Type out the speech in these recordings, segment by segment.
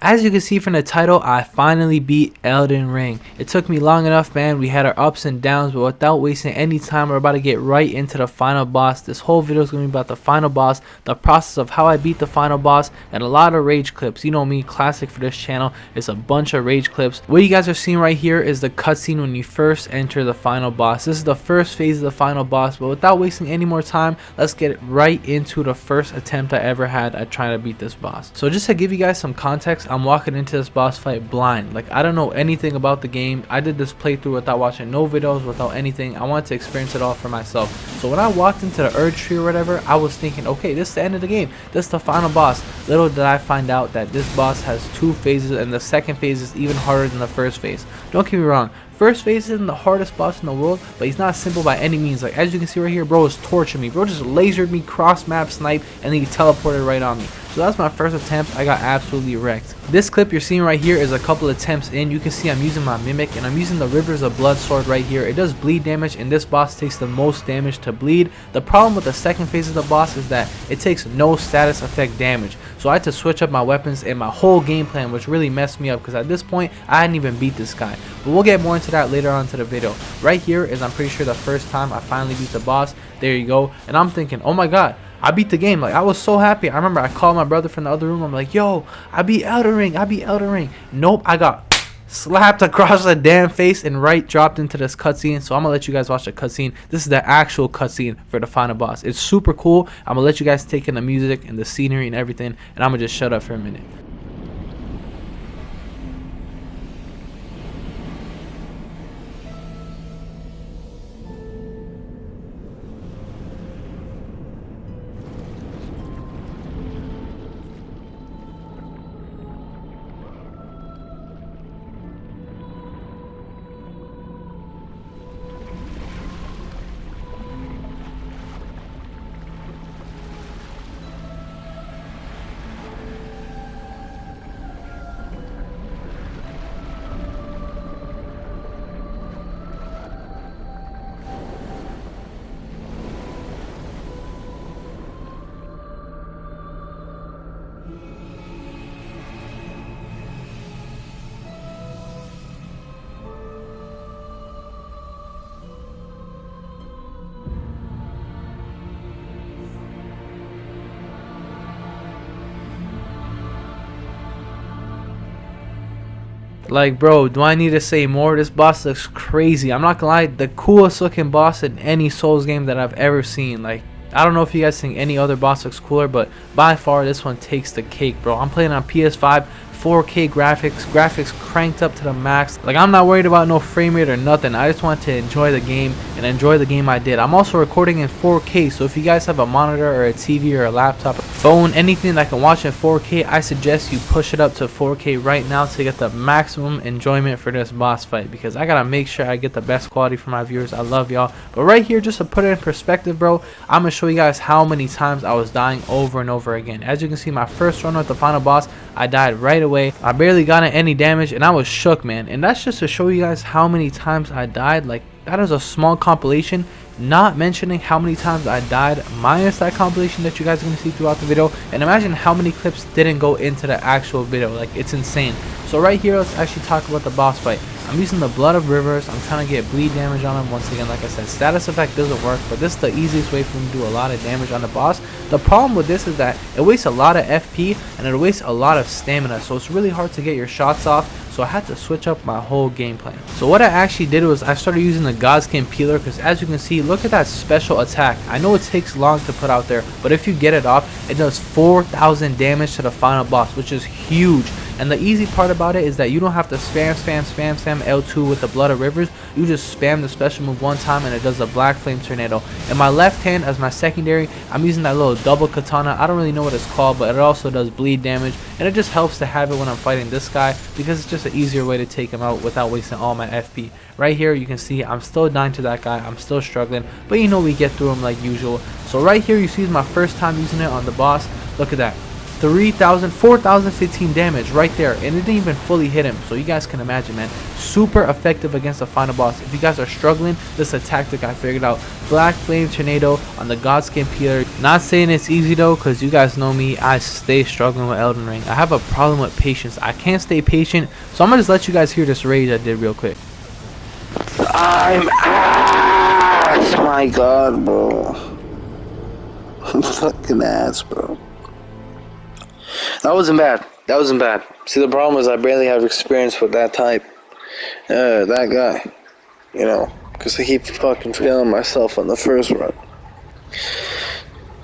As you can see from the title, I finally beat Elden Ring. It took me long enough, man. We had our ups and downs, but without wasting any time, we're about to get right into the final boss. This whole video is going to be about the final boss, the process of how I beat the final boss, and a lot of rage clips. You know me, classic for this channel. It's a bunch of rage clips. What you guys are seeing right here is the cutscene when you first enter the final boss. This is the first phase of the final boss, but without wasting any more time, let's get right into the first attempt I ever had at trying to beat this boss. So just to give you guys some context, I'm walking into this boss fight blind. Like, I don't know anything about the game. I did this playthrough without watching no videos, without anything. I wanted to experience it all for myself. So when I walked into the Urge Tree or whatever, I was thinking, okay, this is the end of the game. This is the final boss. Little did I find out that this boss has two phases, and the second phase is even harder than the first phase. Don't get me wrong. First phase isn't the hardest boss in the world, but he's not simple by any means. Like, as you can see right here, bro is torturing me. Bro just lasered me, cross map snipe, and then he teleported right on me. So that's my first attempt. I got absolutely wrecked. This clip you're seeing right here is a couple attempts in. You can see I'm using my mimic, and I'm using the Rivers of Blood sword right here. It does bleed damage, and this boss takes the most damage to bleed. The problem with the second phase of the boss is that it takes no status effect damage. So I had to switch up my weapons and my whole game plan, which really messed me up because at this point I hadn't even beat this guy. But we'll get more into that later on to the video. Right here is, I'm pretty sure, the first time I finally beat the boss. There you go. And I'm thinking, oh my god, I beat the game. Like, I was so happy. I remember I called my brother from the other room. I'm like, yo, I beat Elden Ring. I beat Elden Ring. Nope, I got slapped across the damn face and dropped into this cutscene. So I'm gonna let you guys watch the cutscene. This is the actual cutscene for the final boss. It's super cool. I'm gonna let you guys take in the music and the scenery and everything, and I'm gonna just shut up for a minute. Like, bro, do I need to say more? This boss looks crazy. I'm not gonna lie, the coolest looking boss in any Souls game that I've ever seen. Like, I don't know if you guys think any other boss looks cooler, but by far this one takes the cake, bro. I'm playing on PS5, 4K graphics cranked up to the max. Like, I'm not worried about no frame rate or nothing. I just want to enjoy the game and enjoy the game I did. I'm also recording in 4K, so if you guys have a monitor or a TV or a laptop, phone, anything that can watch in 4K, I suggest you push it up to 4K right now to get the maximum enjoyment for this boss fight, because I gotta make sure I get the best quality for my viewers. I love y'all. But right here, just to put it in perspective, bro, I'm gonna show you guys how many times I was dying over and over again. As you can see, my first run with the final boss, I died right away. I barely got any damage, and I was shook, man. And that's just to show you guys how many times I died. Like, that is a small compilation, not mentioning how many times I died minus that compilation that you guys are going to see throughout the video. And imagine how many clips didn't go into the actual video. Like, it's insane. So right here, let's actually talk about the boss fight. I'm using the Blood of Rivers. I'm trying to get bleed damage on him. Once again, like I said, status effect doesn't work, but this is the easiest way for him to do a lot of damage on the boss. The problem with this is that it wastes a lot of FP and it wastes a lot of stamina, so it's really hard to get your shots off. So I had to switch up my whole game plan. So what I actually did was I started using the Godskin Peeler, because as you can see, look at that special attack. I know it takes long to put out there, but if you get it off, it does 4,000 damage to the final boss, which is huge. And the easy part about it is that you don't have to spam L2 with the Blood of Rivers. You just spam the special move one time and it does the Black Flame Tornado. In my left hand as my secondary, I'm using that little double katana. I don't really know what it's called, but it also does bleed damage, and it just helps to have it when I'm fighting this guy, because it's just an easier way to take him out without wasting all my FP. Right here you can see I'm still dying to that guy. I'm still struggling, but you know, we get through him like usual. So right here you see is my first time using it on the boss. Look at that. 3,000, 4,015 damage right there, and it didn't even fully hit him. So you guys can imagine, man, super effective against the final boss. If you guys are struggling, this is a tactic I figured out. Black Flame Tornado on the Godskin Peeler. Not saying it's easy though, because you guys know me, I stay struggling with Elden Ring. I have a problem with patience. I can't stay patient, so I'm gonna just let you guys hear this rage I did real quick. I'm ass. My God, bro. I'm fucking ass, bro. That wasn't bad. That wasn't bad. See, the problem is I barely have experience with that type. That guy. You know, because I keep fucking failing myself on the first run.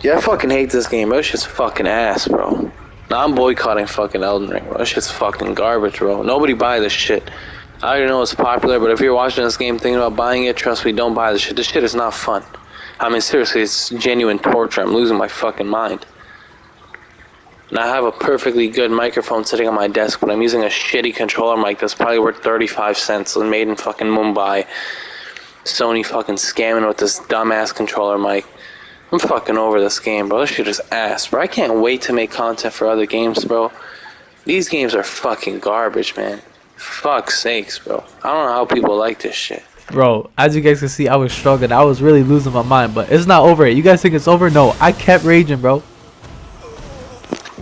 Yeah, I fucking hate this game. That shit's fucking ass, bro. Now I'm boycotting fucking Elden Ring, bro. That shit's fucking garbage, bro. Nobody buy this shit. I already know it's popular, but if you're watching this game thinking about buying it, trust me, don't buy this shit. This shit is not fun. I mean, seriously, it's genuine torture. I'm losing my fucking mind. And I have a perfectly good microphone sitting on my desk, but I'm using a shitty controller mic that's probably worth 35 cents and made in fucking Mumbai. Sony fucking scamming with this dumbass controller mic. I'm fucking over this game, bro. This shit is ass, bro. I can't wait to make content for other games, bro. These games are fucking garbage, man. Fuck's sakes, bro. I don't know how people like this shit. Bro, as you guys can see, I was struggling. I was really losing my mind, but it's not over yet. You guys think it's over? No, I kept raging, bro.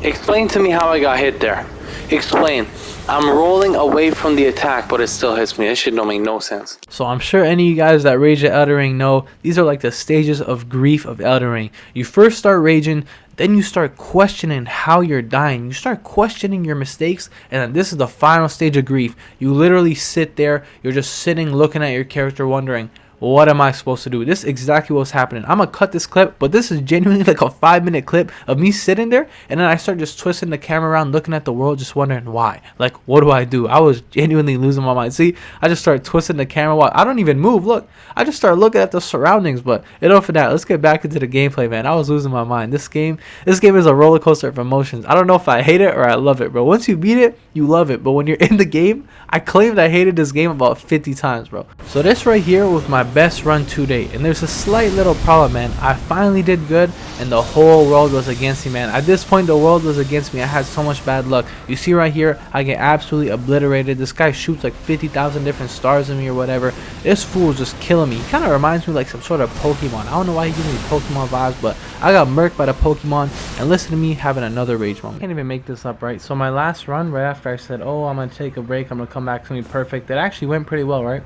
Explain to me how I got hit there. Explain. I'm rolling away from the attack, but it still hits me. This shit don't make no sense. So I'm sure any of you guys that rage at Elden Ring know these are like the stages of grief of Elden Ring. You first start raging, then you start questioning how you're dying. You start questioning your mistakes, and then this is the final stage of grief. You literally sit there, you're just sitting looking at your character wondering, what am I supposed to do? This is exactly what's happening. I'm gonna cut this clip, but this is genuinely like a 5-minute clip of me sitting there, and then I start just twisting the camera around, looking at the world, just wondering why. Like, what do I do? I was genuinely losing my mind. See, I just start twisting the camera while I don't even move. Look, I just start looking at the surroundings. But enough of that. Let's get back into the gameplay, man. I was losing my mind. This game is a roller coaster of emotions. I don't know if I hate it or I love it, bro. Once you beat it, you love it. But when you're in the game, I claimed I hated this game about 50 times, bro. So this right here was my best run to date, and there's a slight little problem, man. I finally did good, and the whole world was against me, man. At this point, the world was against me. I had so much bad luck. You see right here, I get absolutely obliterated. This guy shoots like 50,000 different stars at me or whatever. This fool is just killing me. He kind of reminds me like some sort of Pokemon. I don't know why he gives me Pokemon vibes, but I got murked by the Pokemon, and listen to me having another rage moment. I can't even make this up, right? So my last run, right after I said, oh, I'm gonna take a break, I'm gonna come back to me perfect, it actually went pretty well, right?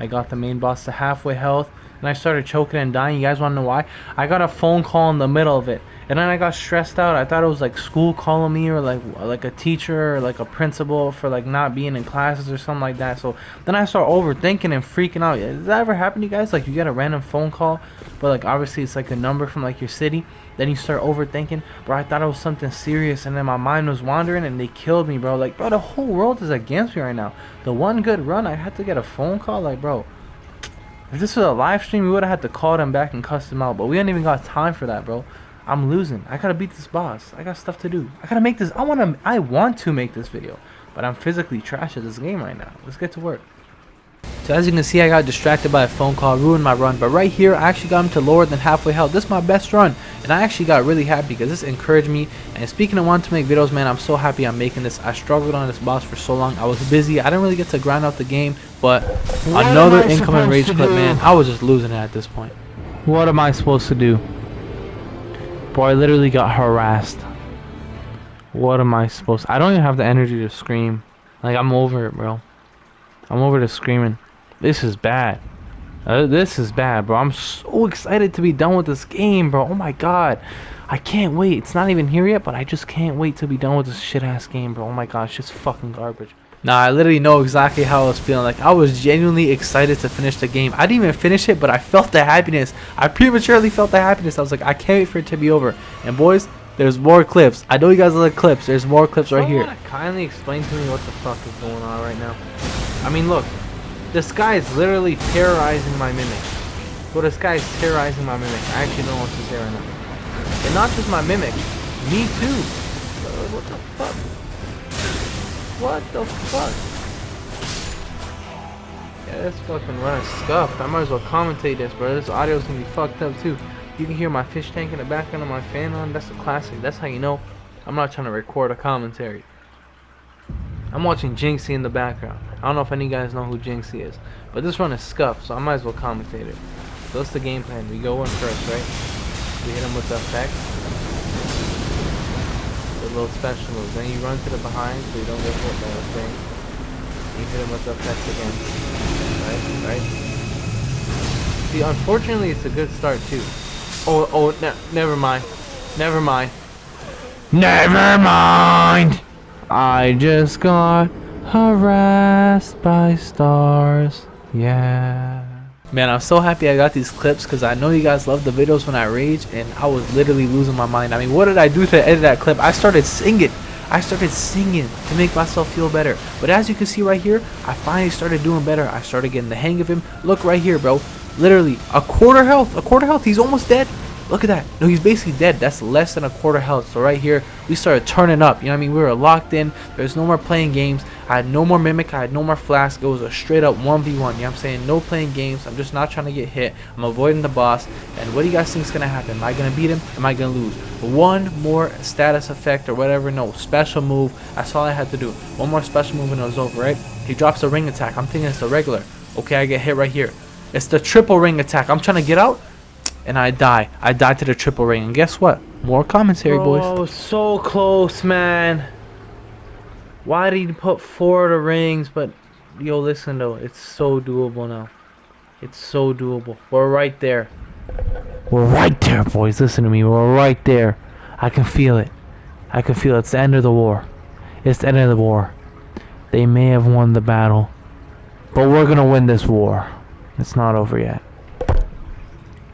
I got the main boss to halfway health, and I started choking and dying. You guys want to know why? I got a phone call in the middle of it, and then I got stressed out. I thought it was like school calling me, or like a teacher or like a principal for like not being in classes or something like that. So then I start overthinking and freaking out. Does that ever happen to you guys? Like you get a random phone call, but like obviously it's like a number from like your city. Then you start overthinking, bro. I thought it was something serious, and then my mind was wandering, and they killed me, bro. Like, bro, the whole world is against me right now. The one good run, I had to get a phone call. Like, bro, if this was a live stream, we would have had to call them back and cuss them out. But we ain't even got time for that, bro. I'm losing. I gotta beat this boss. I got stuff to do. I gotta make this. I want to make this video, but I'm physically trash at this game right now. Let's get to work. So as you can see, I got distracted by a phone call, ruined my run. But right here, I actually got him to lower than halfway health. This is my best run, and I actually got really happy because this encouraged me. And speaking of wanting to make videos, man, I'm so happy I'm making this. I struggled on this boss for so long. I was busy. I didn't really get to grind out the game, but another incoming rage clip, man. I was just losing it at this point. What am I supposed to do? Bro, I literally got harassed. What am I supposed to? I don't even have the energy to scream. Like, I'm over it, bro. I'm over to screaming. This is bad. This is bad, bro. I'm so excited to be done with this game, bro. Oh my god. I can't wait. It's not even here yet, but I just can't wait to be done with this shit-ass game, bro. Oh my gosh, it's fucking garbage. Nah, I literally know exactly how I was feeling. Like, I was genuinely excited to finish the game. I didn't even finish it, but I felt the happiness. I prematurely felt the happiness. I was like, I can't wait for it to be over. And boys, there's more clips. I know you guys like clips. There's more clips right here. Kindly explain to me what the fuck is going on right now. I mean, look, this guy is literally terrorizing my mimic. Well, this guy is terrorizing my mimic. I actually don't know what to say right now. And not just my mimic, me too. What the fuck? What the fuck? Yeah, this fucking run is scuffed. I might as well commentate this, bro. This audio's gonna be fucked up too. You can hear my fish tank in the background of my fan on. That's a classic. That's how you know I'm not trying to record a commentary. I'm watching Jinxie in the background. I don't know if any of you guys know who Jinxie is, but this run is scuffed, so I might as well commentate it. So that's the game plan. We go in first, right? We hit him with the effect. The little special move. Then you run to the behind so you don't get hit by the thing. You hit him with the effect again. Right? See, unfortunately, it's a good start too. Never mind. Never mind. I just got harassed by stars. Yeah. Man, I'm so happy I got these clips because I know you guys love the videos when I rage, and I was literally losing my mind. I mean, what did I do to edit that clip? I started singing to make myself feel better. But as you can see right here, I finally started doing better. I started getting the hang of him. Look right here, bro. Literally a quarter health. He's almost dead. Look at that. No, he's basically dead. That's less than a quarter health. So right here, we started turning up. You know what I mean? We were locked in. There's no more playing games. I had no more Mimic. I had no more Flask. It was a straight up 1v1. You know what I'm saying? No playing games. I'm just not trying to get hit. I'm avoiding the boss. And what do you guys think is going to happen? Am I going to beat him? Am I going to lose? One more status effect or whatever. No, special move. That's all I had to do. One more special move and it was over, right? He drops a ring attack. I'm thinking it's the regular. Okay, I get hit right here. It's the triple ring attack. I'm trying to get out. And I die. I died to the triple ring. And guess what? More commentary, boys. Oh, so close, man. Why did he put 4 of the rings? But, yo, listen, though. It's so doable now. It's so doable. We're right there. We're right there, boys. Listen to me. We're right there. I can feel it. I can feel it. It's the end of the war. It's the end of the war. They may have won the battle. But we're going to win this war. It's not over yet.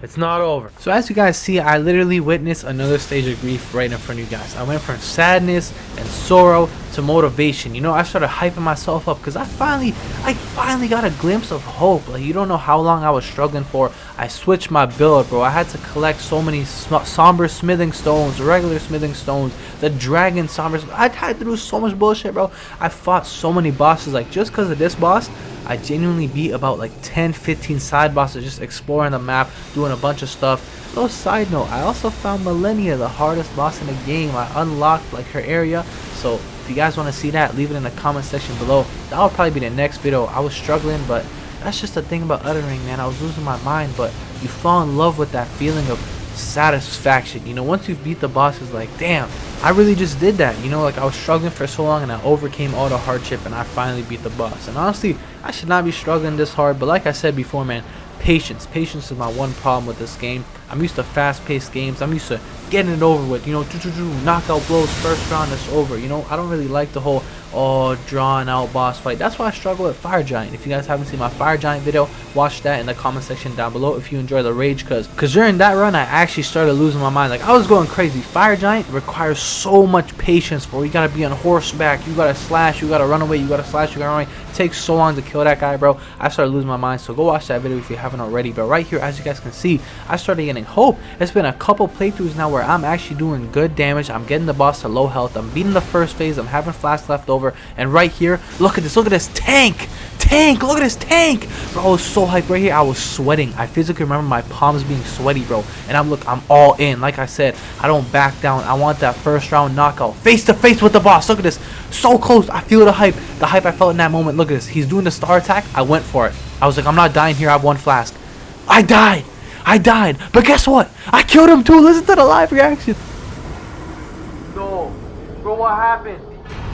It's not over. So as you guys see, I literally witnessed another stage of grief right in front of you guys. I went from sadness and sorrow to motivation. You know, I started hyping myself up because I finally got a glimpse of hope. Like, you don't know how long I was struggling for. I switched my build, bro. I had to collect so many somber smithing stones, regular smithing stones, the dragon somber. I had to do so much bullshit, bro. I fought so many bosses. Like, just because of this boss, I genuinely beat about like 10-15 side bosses, just exploring the map, doing a bunch of stuff. Little side note, I also found Millennia, the hardest boss in the game. I unlocked like her area. So if you guys want to see that, leave it in the comment section below. That'll probably be the next video. I was struggling, but that's just the thing about Elden Ring, man. I was losing my mind, but you fall in love with that feeling of satisfaction. You know, once you beat the boss, it's like, damn, I really just did that. You know, like I was struggling for so long and I overcame all the hardship and I finally beat the boss. And honestly, I should not be struggling this hard, but like I said before, man, patience is my one problem with this game. I'm used to fast-paced games. I'm used to getting it over with, you know, knockout blows, first round, it's over. You know, I don't really like the whole drawn out boss fight. That's why I struggle with Fire Giant. If you guys haven't seen my Fire Giant video, watch that in the comment section down below if you enjoy the rage, because during that run I actually started losing my mind. Like, I was going crazy. Fire Giant requires so much patience, bro. You gotta be on horseback, you gotta slash, you gotta run away, you gotta slash, you gotta run away. It takes so long to kill that guy, bro. I started losing my mind, so go watch that video if you haven't already. But right here, as you guys can see, I started getting hope. It's been a couple playthroughs now where I'm actually doing good damage. I'm getting the boss to low health. I'm beating the first phase. I'm having flask left over. And right here, look at this tank, look at this tank, bro. I was so hyped right here. I was sweating. I physically remember my palms being sweaty, bro. And I'm all in. Like I said, I don't back down. I want that first round knockout, face to face with the boss. Look at this, so close. I feel the hype I felt in that moment. Look at this. He's doing the star attack. I went for it. I was like, I'm not dying here. I have one flask. I died, but guess what? I killed him too. Listen to the live reaction. No, bro, what happened?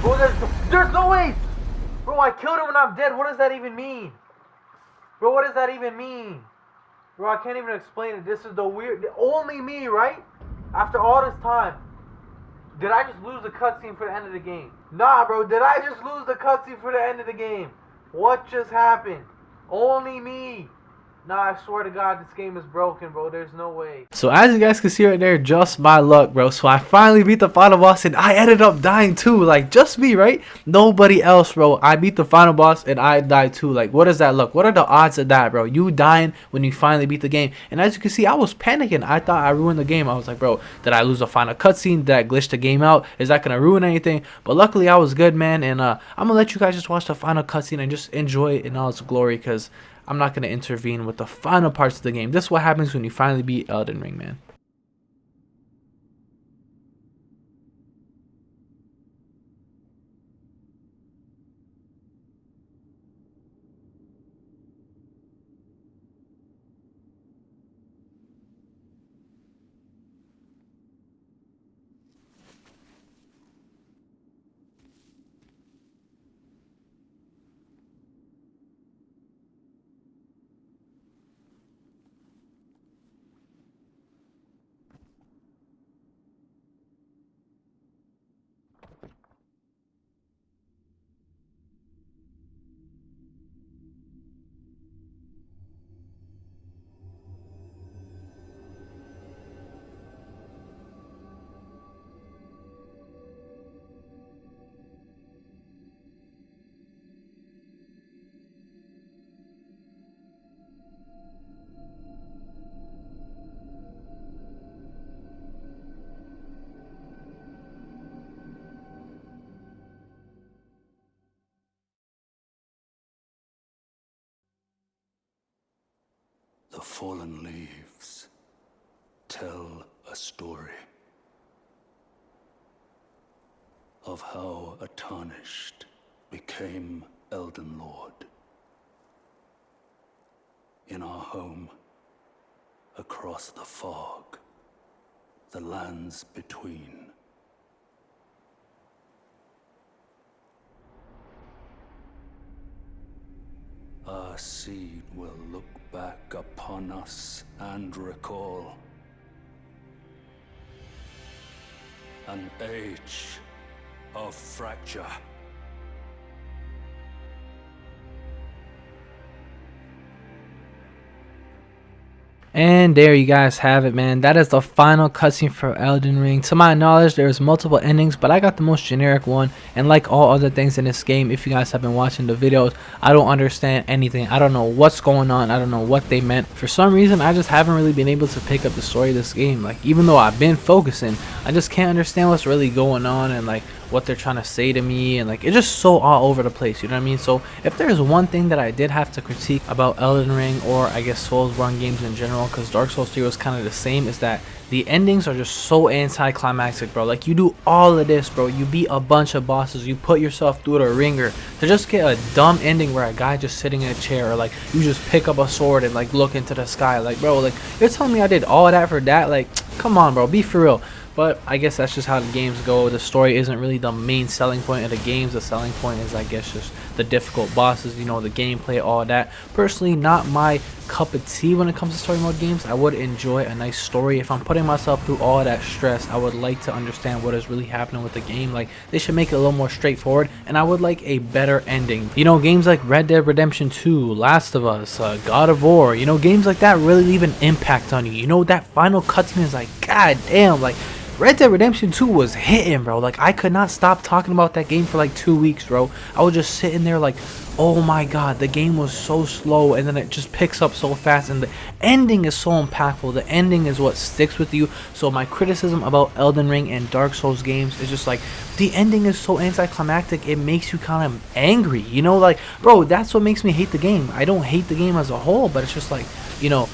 Bro, there's no way. Bro, I killed him and I'm dead. What does that even mean? Bro, what does that even mean? Bro, I can't even explain it. This is only me, right? After all this time. Did I just lose the cutscene for the end of the game? Nah, bro, did I just lose the cutscene for the end of the game? What just happened? Only me. Nah, I swear to God, this game is broken, bro. There's no way. So as you guys can see right there, just my luck, bro. So I finally beat the final boss and I ended up dying too. Like, just me, right? Nobody else, bro. I beat the final boss and I died too. Like, what does that look? What are the odds of that, bro? You dying when you finally beat the game. And as you can see, I was panicking. I thought I ruined the game. I was like, bro, did I lose the final cutscene? Did I glitch the game out? Is that going to ruin anything? But luckily, I was good, man. And I'm going to let you guys just watch the final cutscene and just enjoy it in all its glory, because I'm not going to intervene with the final parts of the game. This is what happens when you finally beat Elden Ring, man. fallen leaves tell a story of how a tarnished became Elden Lord. In our home, across the fog, the lands between. Our seed will look back upon us and recall an age of fracture. And there you guys have it, man. That is the final cutscene for Elden Ring. To my knowledge, there's multiple endings, but I got the most generic one. And like all other things in this game, if you guys have been watching the videos, I don't understand anything. I don't know what's going on. I don't know what they meant. For some reason, I just haven't really been able to pick up the story of this game. Like, even though I've been focusing, I just can't understand what's really going on and like what they're trying to say to me, and like it's just so all over the place, you know what I mean? So if there's one thing that I did have to critique about Elden Ring, or I guess Soulsborne games in general, because Dark Souls 3 was kind of the same, is that the endings are just so anticlimactic, bro. Like, you do all of this, bro, you beat a bunch of bosses, you put yourself through the ringer, to just get a dumb ending where a guy just sitting in a chair, or like you just pick up a sword and like look into the sky. Like, bro, like you're telling me I did all of that for that? Like, come on, bro, be for real. But I guess that's just how the games go. The story isn't really the main selling point of the games. The selling point is, I guess, just the difficult bosses, you know, the gameplay, all that. Personally, not my cup of tea when it comes to story mode games. I would enjoy a nice story. If I'm putting myself through all that stress, I would like to understand what is really happening with the game. Like, they should make it a little more straightforward, and I would like a better ending. You know, games like Red Dead Redemption 2, Last of Us, God of War, you know, games like that really leave an impact on you. You know, that final cutscene is like, god damn, like, Red Dead Redemption 2 was hitting, bro. Like, I could not stop talking about that game for like 2 weeks, bro. I was just sitting there like, oh my god, the game was so slow, and then it just picks up so fast, and the ending is so impactful. The ending is what sticks with you. So my criticism about Elden Ring and Dark Souls games is just like, the ending is so anticlimactic, it makes you kind of angry, you know? Like, bro, that's what makes me hate the game. I don't hate the game as a whole, but it's just like, you know,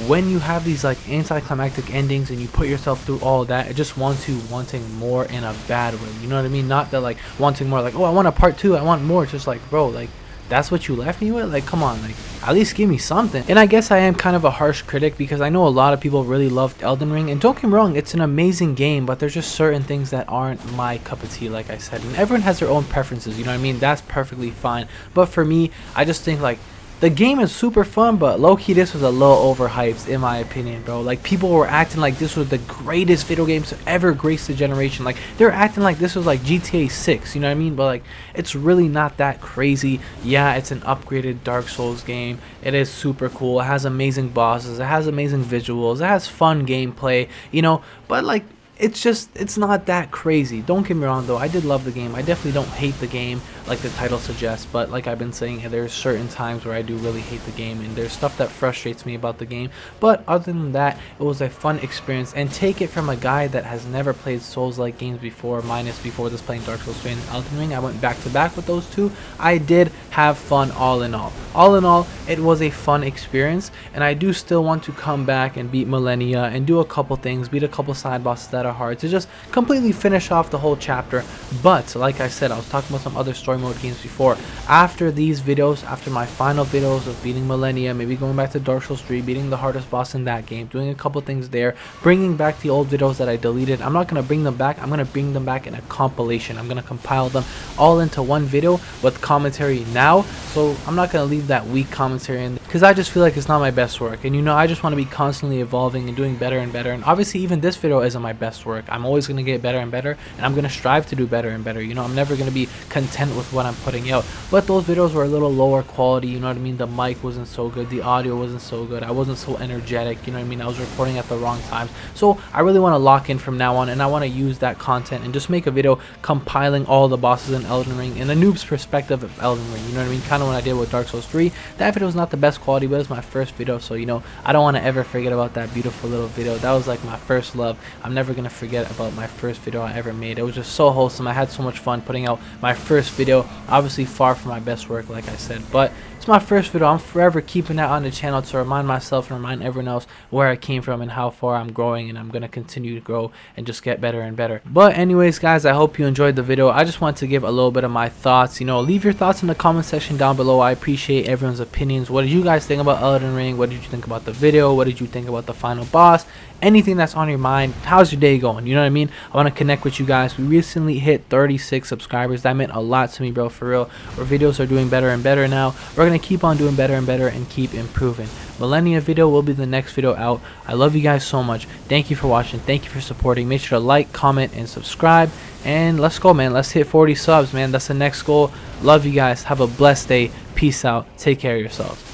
when you have these like anticlimactic endings and you put yourself through all that, it just wants you wanting more in a bad way, you know what I mean? Not that like wanting more like, oh, I want a part 2, I want more. It's just like, bro, like, that's what you left me with? Like, come on, like, at least give me something. And I guess I am kind of a harsh critic, because I know a lot of people really loved Elden Ring, and don't get me wrong, it's an amazing game, but there's just certain things that aren't my cup of tea, like I said, and everyone has their own preferences, you know what I mean? That's perfectly fine. But for me, I just think like, the game is super fun, but low-key this was a little overhyped in my opinion, bro. Like, people were acting like this was the greatest video game to ever grace the generation. Like, they're acting like this was like GTA 6, you know what I mean? But like, it's really not that crazy. Yeah, it's an upgraded Dark Souls game. It is super cool. It has amazing bosses. It has amazing visuals. It has fun gameplay, you know? But like, it's not that crazy. Don't get me wrong though, I did love the game. I definitely don't hate the game like the title suggests, but like I've been saying, there's certain times where I do really hate the game, and there's stuff that frustrates me about the game. But other than that, it was a fun experience, and take it from a guy that has never played Souls-like games before, minus before this playing Dark Souls 3 and Elden Ring. I went back to back with those two. I did have fun all in all. All in all, it was a fun experience, and I do still want to come back and beat Millennia and do a couple things, beat a couple side bosses that are hard, to just completely finish off the whole chapter. But like I said, I was talking about some other story mode games before. After these videos, after my final videos of beating Millennia, maybe going back to Dark Souls 3, beating the hardest boss in that game, doing a couple things there, bringing back the old videos that I deleted, I'm not going to bring them back. I'm going to bring them back in a compilation. I'm going to compile them all into one video with commentary now. So I'm not going to leave that weak commentary in, because I just feel like it's not my best work. And you know, I just want to be constantly evolving and doing better and better. And obviously even this video isn't my best work. I'm always going to get better and better, and I'm going to strive to do better and better. You know, I'm never going to be content with what I'm putting out. But those videos were a little lower quality, you know what I mean? The mic wasn't so good, the audio wasn't so good, I wasn't so energetic, you know what I mean? I was recording at the wrong times. So I really want to lock in from now on, and I want to use that content and just make a video compiling all the bosses in Elden Ring in the noob's perspective of Elden Ring, you know what I mean? Kind of what I did with Dark Souls 3. That video was not the best quality, but it was my first video, so you know, I don't want to ever forget about that beautiful little video. That was like my first love. I'm never going to forget about my first video I ever made. It was just so wholesome. I had so much fun putting out my first video. Obviously far from my best work, like I said, but It's my first video. I'm forever keeping that on the channel to remind myself and remind everyone else where I came from and how far I'm growing, and I'm going to continue to grow and just get better and better. But anyways, guys, I hope you enjoyed the video. I just want to give a little bit of my thoughts. You know, leave your thoughts in the comment section down below. I appreciate everyone's opinions. What did you guys think about Elden Ring? What did you think about the video? What did you think about the final boss? Anything that's on your mind. How's your day going? You know what I mean? I want to connect with you guys. We recently hit 36 subscribers. That meant a lot to me, bro, for real. Our videos are doing better and better now. We're going to keep on doing better and better and keep improving. Millennia video will be the next video out. I love you guys so much. Thank you for watching. Thank you for supporting. Make sure to like, comment, and subscribe. And let's go, man. Let's hit 40 subs, man. That's the next goal. Love you guys. Have a blessed day. Peace out. Take care of yourselves.